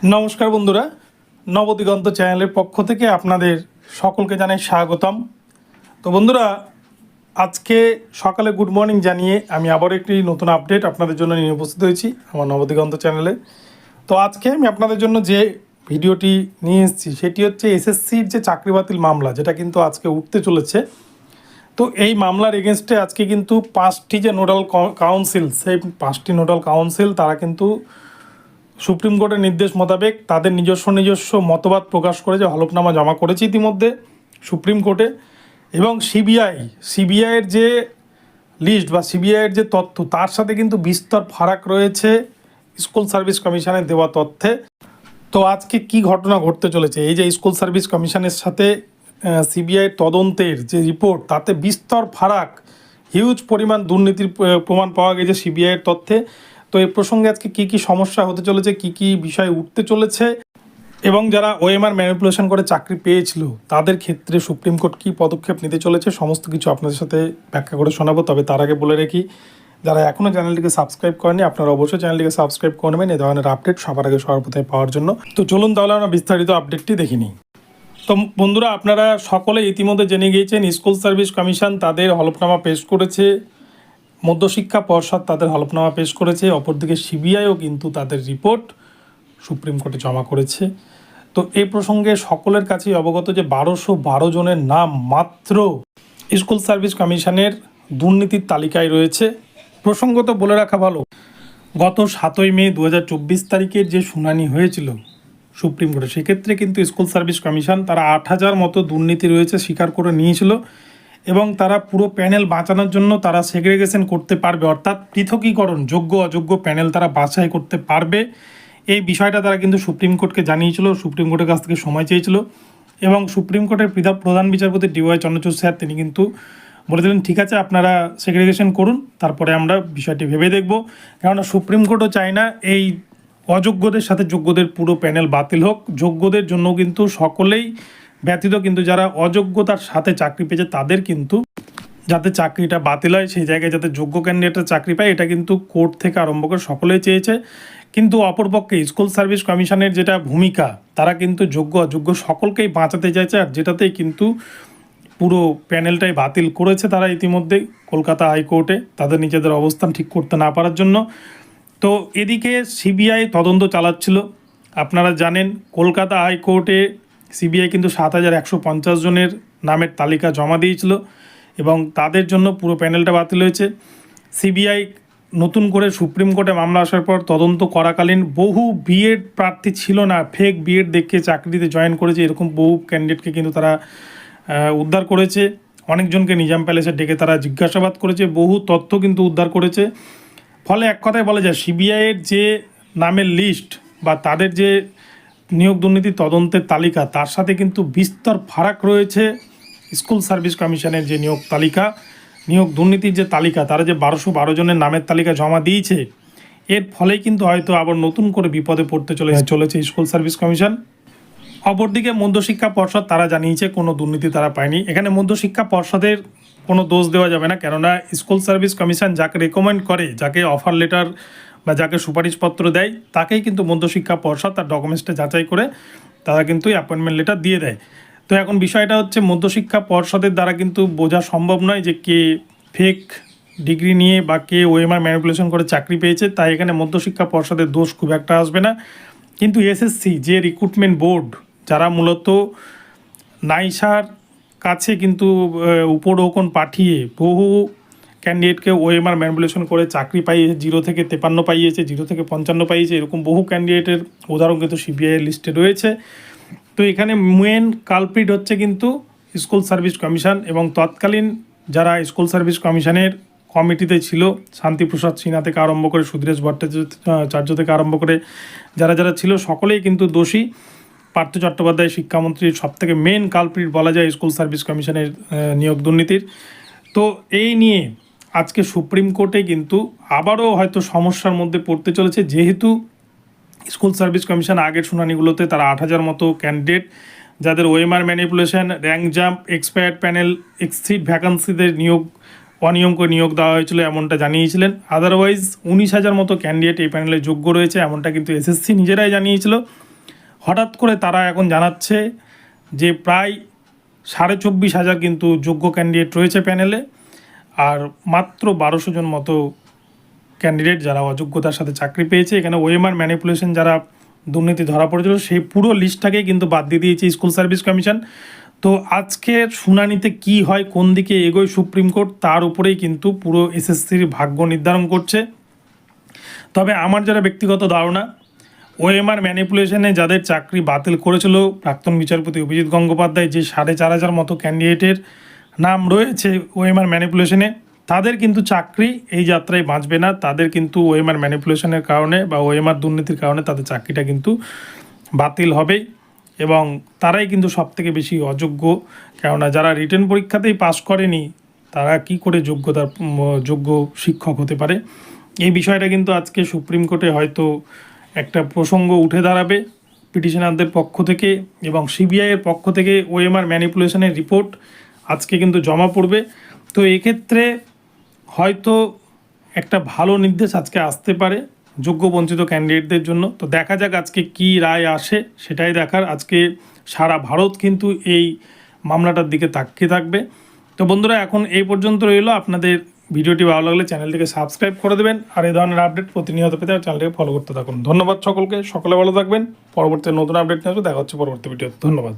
নমস্কার বন্ধুরা, নবদিগন্ত চ্যানেলের পক্ষ থেকে আপনাদের সকলকে জানাই স্বাগতম। তো বন্ধুরা, আজকে সকালে গুড মর্নিং জানিয়ে আমি আবার একটি নতুন আপডেট আপনাদের জন্য নিয়ে উপস্থিত হয়েছি আমার নবদিগন্ত চ্যানেলে। তো আজকে আমি আপনাদের জন্য যে ভিডিওটি নিয়ে এসেছি সেটি হচ্ছে এসএসসির যে চাকরি বাতিল মামলা, যেটা কিন্তু আজকে উঠতে চলেছে। তো এই মামলার এগেনস্টে আজকে কিন্তু 5টি যে নোডাল কাউন্সিল, সেই 5টি নোডাল কাউন্সিল তারা কিন্তু সুপ্রিম কোর্টের নির্দেশ মোতাবেক তাদের নিজস্ব মতবাদ প্রকাশ করে যে হলফনামা জমা করেছে ইতিমধ্যে সুপ্রিম কোর্টে। এবং সিবিআইয়ের যে লিস্ট বা সিবিআইয়ের যে তথ্য, তার সাথে কিন্তু বিস্তর ফারাক রয়েছে স্কুল সার্ভিস কমিশনের দেওয়া তথ্যে। তো আজকে কি ঘটনা ঘটতে চলেছে, এই যে স্কুল সার্ভিস কমিশনের সাথে সিবিআইয়ের তদন্তের যে রিপোর্ট, তাতে বিস্তর ফারাক, হিউজ পরিমাণ দুর্নীতির প্রমাণ পাওয়া গেছে সিবিআইয়ের তথ্যে। তো এই প্রসঙ্গে আজকে কি সমস্যা হতে চলেছে, কি বিষয় উঠতে চলেছে, এবং যারা ওএমআর ম্যানিপুলেশন করে চাকরি পেয়েছিল তাদের ক্ষেত্রে সুপ্রিম কোর্ট কী পদক্ষেপ নিতে চলেছে, সমস্ত কিছু আপনাদের সাথে ব্যাখ্যা করে শোনাবো। তবে তার আগে বলে রাখি, যারা এখনও চ্যানেলটিকে সাবস্ক্রাইব করেনি আপনারা অবশ্যই চ্যানেলটিকে সাবস্ক্রাইব করবেন এই ধরনের আপডেট সবার আগে সবার প্রথমে পাওয়ার জন্য। তো চলুন তাহলে আমরা বিস্তারিত আপডেটটি দেখে নিই। তো বন্ধুরা, আপনারা সকলে ইতিমধ্যে জেনে গিয়েছেন স্কুল সার্ভিস কমিশন তাদের হলফনামা পেশ করেছে, মধ্যশিক্ষা পর্ষদ তাদের হলফনামা পেশ করেছে, অপরদিকে সিবিআইও কিন্তু তাদের রিপোর্ট সুপ্রিম কোর্টে জমা করেছে। তো এই প্রসঙ্গে সকলের কাছেই অবগত যে 1212 জনের নাম মাত্র স্কুল সার্ভিস কমিশনের দুর্নীতির তালিকায় রয়েছে। প্রসঙ্গত বলে রাখা ভালো, গত 7ই মে 2024 তারিখের যে শুনানি হয়েছিল সুপ্রিম কোর্টে, সেক্ষেত্রে কিন্তু স্কুল সার্ভিস কমিশন তারা 8000 মতো দুর্নীতি রয়েছে স্বীকার করে নিয়েছিল, এবং তারা পুরো প্যানেল বাঁচানোর জন্য তারা সেগ্রিগেশন করতে পারবে, অর্থাৎ পৃথকীকরণ, যোগ্য অযোগ্য প্যানেল তারা বাছাই করতে পারবে। এই বিষয়টা তারা কিন্তু সুপ্রিম কোর্টকে জানিয়েছিল, সুপ্রিম কোর্টের কাছ থেকে সময় চেয়েছিল, এবং সুপ্রিম কোর্টের প্রধান বিচারপতি ডিওয়াই চন্দ্রচূড় স্যার তিনি কিন্তু বলেছিলেন ঠিক আছে আপনারা সেগ্রিগেশন করুন, তারপরে আমরা বিষয়টি ভেবে দেখব। কেননা সুপ্রিম কোর্টও চায় না এই অযোগ্যদের সাথে যোগ্যদের পুরো প্যানেল বাতিল হোক। যোগ্যদের জন্য কিন্তু সকলেই ব্যতীত কিন্তু যারা অযোগ্যতার সাথে চাকরি পেয়েছে তাদের কিন্তু যাতে চাকরিটা বাতিল হয়, সেই জায়গায় যাতে যোগ্য ক্যান্ডিডেটরা চাকরি পায়, এটা কিন্তু কোর্ট থেকে আরম্ভ করে সকলেই চেয়েছে। কিন্তু অপরপক্ষে স্কুল সার্ভিস কমিশনের যেটা ভূমিকা, তারা কিন্তু যোগ্য অযোগ্য সকলকেই বাঁচাতে চাইছে, আর যেটাতেই কিন্তু পুরো প্যানেলটাই বাতিল করেছে তারা ইতিমধ্যেই কলকাতা হাইকোর্টে তাদের নিজেদের অবস্থান ঠিক করতে না পারার জন্য। তো এদিকে সিবিআই তদন্ত চালাচ্ছিল। আপনারা জানেন কলকাতা হাইকোর্টে সিবিআই কিন্তু 7150 জনের নামের তালিকা জমা দিয়েছিল, এবং তাদের জন্য পুরো প্যানেলটা বাতিল হয়েছে। সিবিআই নতুন করে সুপ্রিম কোর্টে মামলা আসার পর তদন্ত করাকালীন বহু বিএড প্রার্থী ছিল না, ফেক বিএড দেখিয়ে চাকরিতে জয়েন করেছে, এরকম বহু ক্যান্ডিডেটকে কিন্তু তারা উদ্ধার করেছে। অনেকজনকে নিজাম প্যালেসে ডেকে তারা জিজ্ঞাসাবাদ করেছে, বহু তথ্য কিন্তু উদ্ধার করেছে। ফলে এক কথায় বলা যায় সিবিআইয়ের যে নামের লিস্ট বা তাদের যে নিয়োগ দুর্নীতি তদন্তের তালিকা, তার সাথে কিন্তু বিস্তর ফারাক রয়েছে স্কুল সার্ভিস কমিশনের যে নিয়োগ তালিকা, নিয়োগ দুর্নীতির যে তালিকা, তারা যে 1212 জনের নামের তালিকা জমা দিয়েছে, এর ফলেই কিন্তু হয়তো আবার নতুন করে বিপদে পড়তে চলেছে স্কুল সার্ভিস কমিশন। অপরদিকে মধ্যশিক্ষা পর্ষদ তারা জানিয়েছে কোনো দুর্নীতি তারা পায়নি। এখানে মধ্যশিক্ষা পর্ষদের কোনো দোষ দেওয়া যাবে না, কেননা স্কুল সার্ভিস কমিশন যাকে রেকমেন্ড করে, যাকে অফার লেটার বা যাকে সুপারিশপত্র দেয়, তাকেই কিন্তু মধ্যশিক্ষা পর্ষদ তার ডকুমেন্টসটা যাচাই করে তারা কিন্তু অ্যাপয়েন্টমেন্ট লেটার দিয়ে দেয়। তো এখন বিষয়টা হচ্ছে মধ্যশিক্ষা পর্ষদের দ্বারা কিন্তু বোঝা সম্ভব নয় যে কে ফেক ডিগ্রি নিয়ে বা কে ওএমআর ম্যানিপুলেশন করে চাকরি পেয়েছে, তাই এখানে মধ্যশিক্ষা পর্ষদের দোষ খুব একটা আসবে না। কিন্তু এসএসসি যে রিক্রুটমেন্ট বোর্ড, যারা মূলত নাইসার কাছে কিন্তু উপঢৌকন পাঠিয়ে বহু ক্যান্ডিডেটকে ওএমআর ম্যানিপুলেশন করে চাকরি পাইয়েছে, 0 থেকে 53 পাইয়েছে, 0 থেকে 55 পাইয়েছে, এরকম বহু ক্যান্ডিডেটের উদাহরণ কিন্তু সিবিআইয়ের লিস্টে রয়েছে। তো এখানে মেন কালপ্রিট হচ্ছে কিন্তু স্কুল সার্ভিস কমিশন, এবং তৎকালীন যারা স্কুল সার্ভিস কমিশনের কমিটিতে ছিল, শান্তিপ্রসাদ সিনহা থেকে আরম্ভ করে সুধীরেশ ভট্টাচার্য থেকে আরম্ভ করে যারা ছিল সকলেই কিন্তু দোষী। পার্থ চট্টোপাধ্যায় শিক্ষামন্ত্রীর সবথেকে মেন কালপ্রিট বলা যায় স্কুল সার্ভিস কমিশনের নিয়োগ দুর্নীতির। তো এই নিয়ে আজকে সুপ্রিম কোর্টে কিন্তু আবারও হয়তো সমস্যার মধ্যে পড়তে চলেছে, যেহেতু স্কুল সার্ভিস কমিশন আগের শুনানিগুলোতে তারা 8000 মতো ক্যান্ডিডেট যাদের OMR manipulation, rank jump, expired panel, exit ভ্যাকান্সিদের অনিয়ম করে নিয়োগ দেওয়া হয়েছিল এমনটা জানিয়েছিলেন। আদারওয়াইজ 19000 মতো ক্যান্ডিডেট এই প্যানেলে যোগ্য রয়েছে এমনটা কিন্তু এসএসসি নিজেরাই জানিয়েছিল। হঠাৎ করে তারা এখন জানাচ্ছে যে প্রায় 24,500 কিন্তু যোগ্য ক্যান্ডিডেট রয়েছে প্যানেলে, আর মাত্র 1200 জন মতো ক্যান্ডিডেট যারা অযোগ্যতার সাথে চাকরি পেয়েছে। এখানে ওএমআর ম্যানিপুলেশন যারা দুর্নীতি ধরা পড়েছিল সেই পুরো লিস্টটাকেই কিন্তু বাদ দিয়ে দিয়েছে স্কুল সার্ভিস কমিশন। তো আজকের শুনানিতে কি হয়, কোন দিকে এগোয় সুপ্রিম কোর্ট, তার উপরেই কিন্তু পুরো এসএসসির ভাগ্য নির্ধারণ করছে। তবে আমার যারা ব্যক্তিগত ধারণা, ওএমআর ম্যানিপুলেশনে যাদের চাকরি বাতিল করেছিল প্রাক্তন বিচারপতি অভিজিৎ গঙ্গোপাধ্যায়, যে 4,500 মতো ক্যান্ডিডেটের নাম রয়েছে ওএমআর ম্যানিপুলেশনে, তাদের কিন্তু চাকরি এই যাত্রায় বাঁচবে না। তাদের কিন্তু ওএমআর ম্যানিপুলেশনের কারণে বা ওএমআর দুর্নীতির কারণে তাদের চাকরিটা কিন্তু বাতিল হবেই, এবং তারাই কিন্তু সবথেকে বেশি অযোগ্য। কেননা যারা রিটেন পরীক্ষাতেই পাস করেনি তারা কি করে যোগ্য শিক্ষক হতে পারে। এই বিষয়টা কিন্তু আজকে সুপ্রিম কোর্টে হয়তো একটা প্রসঙ্গ উঠে দাঁড়াবে পিটিশনারদের পক্ষ থেকে, এবং সিবিআইয়ের পক্ষ থেকে ওএমআর ম্যানিপুলেশনের রিপোর্ট আজকে কিন্তু জমা পড়বে। তো এক্ষেত্রে হয়তো একটা ভালো নির্দেশ আজকে আসতে পারে যোগ্য বঞ্চিত ক্যান্ডিডেটদের জন্য। তো দেখা যাক আজকে কি রায় আসে, সেটাই দেখার। আজকে সারা ভারত কিন্তু এই মামলাটার দিকে তাকিয়ে থাকবে। তো বন্ধুরা, এখন এই পর্যন্ত রইল। আপনাদের ভিডিওটি ভালো লাগলে চ্যানেলটিকে সাবস্ক্রাইব করে দেবেন, আর এই ধরনের আপডেট প্রতিনিয়ত পেতে চ্যানেলটিকে ফলো করতে থাকুন। ধন্যবাদ সকলকে, সকলে ভালো থাকবেন। পরবর্তী নতুন আপডেট নিয়ে আসবে, দেখা হচ্ছে পরবর্তী ভিডিও। ধন্যবাদ।